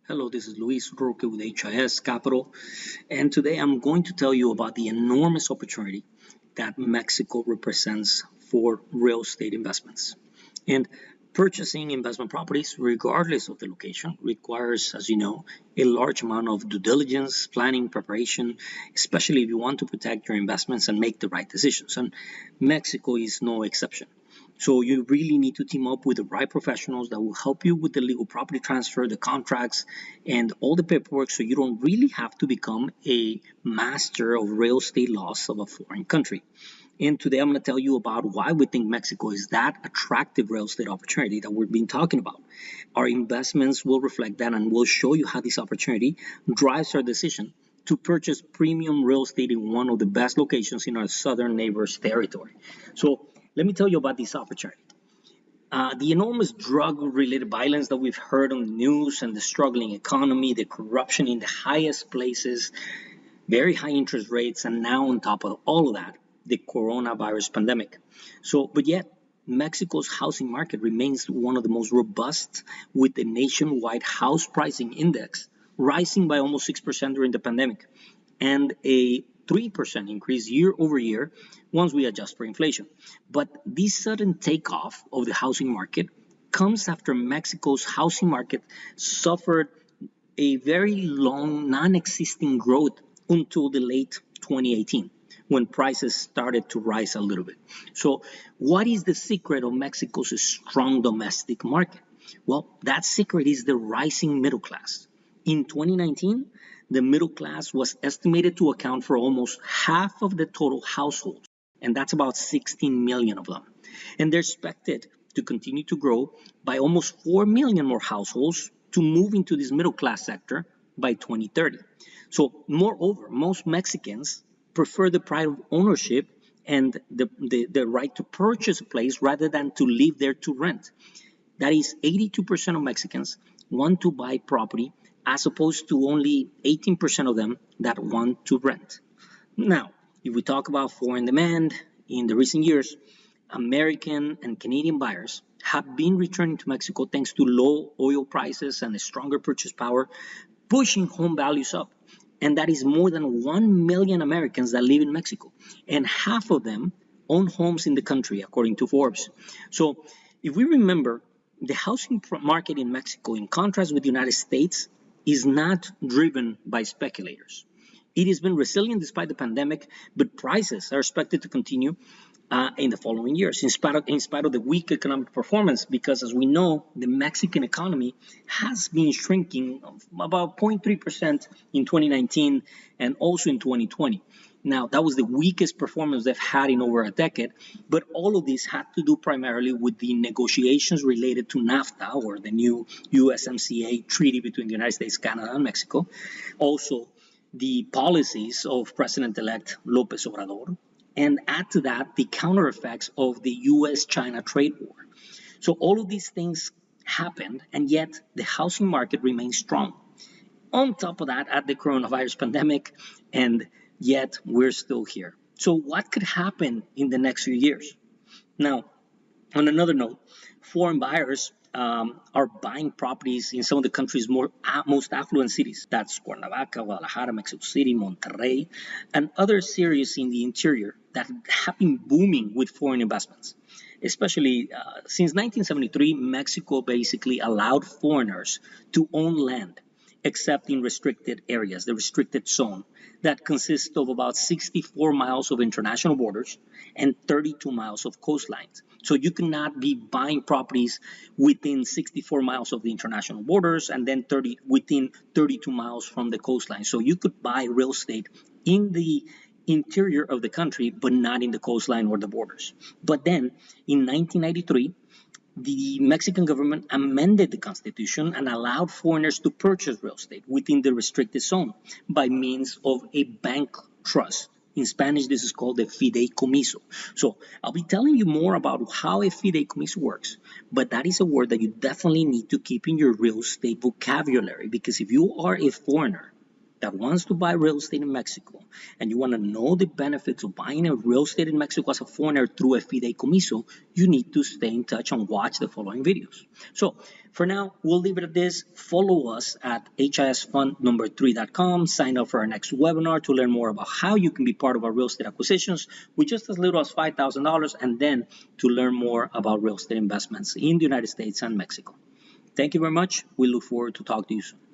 Hello, this is Luis Roque with HIS Capital, and today I'm going to tell you about the enormous opportunity that Mexico represents for real estate investments. And purchasing investment properties, regardless of the location, requires, as you know, a large amount of due diligence, planning, preparation, especially if you want to protect your investments and make the right decisions. And Mexico is no exception. So you really need to team up with the right professionals that will help you with the legal property transfer, the contracts, and all the paperwork so you don't really have to become a master of real estate laws of a foreign country. And today I'm going to tell you about why we think Mexico is that attractive real estate opportunity that we've been talking about. Our investments will reflect that, and we'll show you how this opportunity drives our decision to purchase premium real estate in one of the best locations in our southern neighbors' territory. So let me tell you about this opportunity. The enormous drug-related violence that we've heard on the news and the struggling economy, the corruption in the highest places, very high interest rates, and now on top of all of that, the coronavirus pandemic. But yet, Mexico's housing market remains one of the most robust, with the nationwide house pricing index rising by almost 6% during the pandemic, and a 3% increase year over year once we adjust for inflation. But this sudden takeoff of the housing market comes after Mexico's housing market suffered a very long, non-existing growth until the late 2018, when prices started to rise a little bit. So what is the secret of Mexico's strong domestic market? Well, that secret is the rising middle class. In 2019, the middle class was estimated to account for almost half of the total households, and that's about 16 million of them. And they're expected to continue to grow by almost 4 million more households to move into this middle class sector by 2030. So, moreover, most Mexicans prefer the pride of ownership and the right to purchase a place rather than to live there to rent. That is, 82% of Mexicans want to buy property as opposed to only 18% of them that want to rent. Now, if we talk about foreign demand, in the recent years, American and Canadian buyers have been returning to Mexico thanks to low oil prices and a stronger purchase power, pushing home values up. And that is more than 1 million Americans that live in Mexico, and half of them own homes in the country, according to Forbes. So if we remember, the housing market in Mexico, in contrast with the United States, is not driven by speculators. It has been resilient despite the pandemic, but prices are expected to continue in the following years, in spite of the weak economic performance, because as we know, the Mexican economy has been shrinking about 0.3% in 2019 and also in 2020. Now, that was the weakest performance they've had in over a decade, but all of this had to do primarily with the negotiations related to NAFTA, or the new USMCA treaty between the United States, Canada, and Mexico. Also, the policies of President-elect López Obrador, and add to that the counter effects of the US-China trade war. So all of these things happened, and yet the housing market remains strong. On top of that, add the coronavirus pandemic, and yet we're still here. So what could happen in the next few years? Now, on another note, foreign buyers are buying properties in some of the country's most affluent cities. That's Cuernavaca, Guadalajara, Mexico City, Monterrey, and other cities in the interior that have been booming with foreign investments. Especially since 1973, Mexico basically allowed foreigners to own land, except in restricted areas, the restricted zone, that consists of about 64 miles of international borders and 32 miles of coastlines. So you cannot be buying properties within 64 miles of the international borders and then within 32 miles from the coastline. So you could buy real estate in the interior of the country, but not in the coastline or the borders. But then in 1993, the Mexican government amended the constitution and allowed foreigners to purchase real estate within the restricted zone by means of a bank trust. In Spanish, this is called a fideicomiso. So I'll be telling you more about how a fideicomiso works, but that is a word that you definitely need to keep in your real estate vocabulary, because if you are a foreigner that wants to buy real estate in Mexico and you want to know the benefits of buying a real estate in Mexico as a foreigner through a fideicomiso, you need to stay in touch and watch the following videos. So For now, we'll leave it at this. Follow us at hisfund3.com. Sign up for our next webinar to learn more about how you can be part of our real estate acquisitions with just as little as $5,000, and then to learn more about real estate investments in the United States and Mexico. Thank you very much. We look forward to talk to you soon.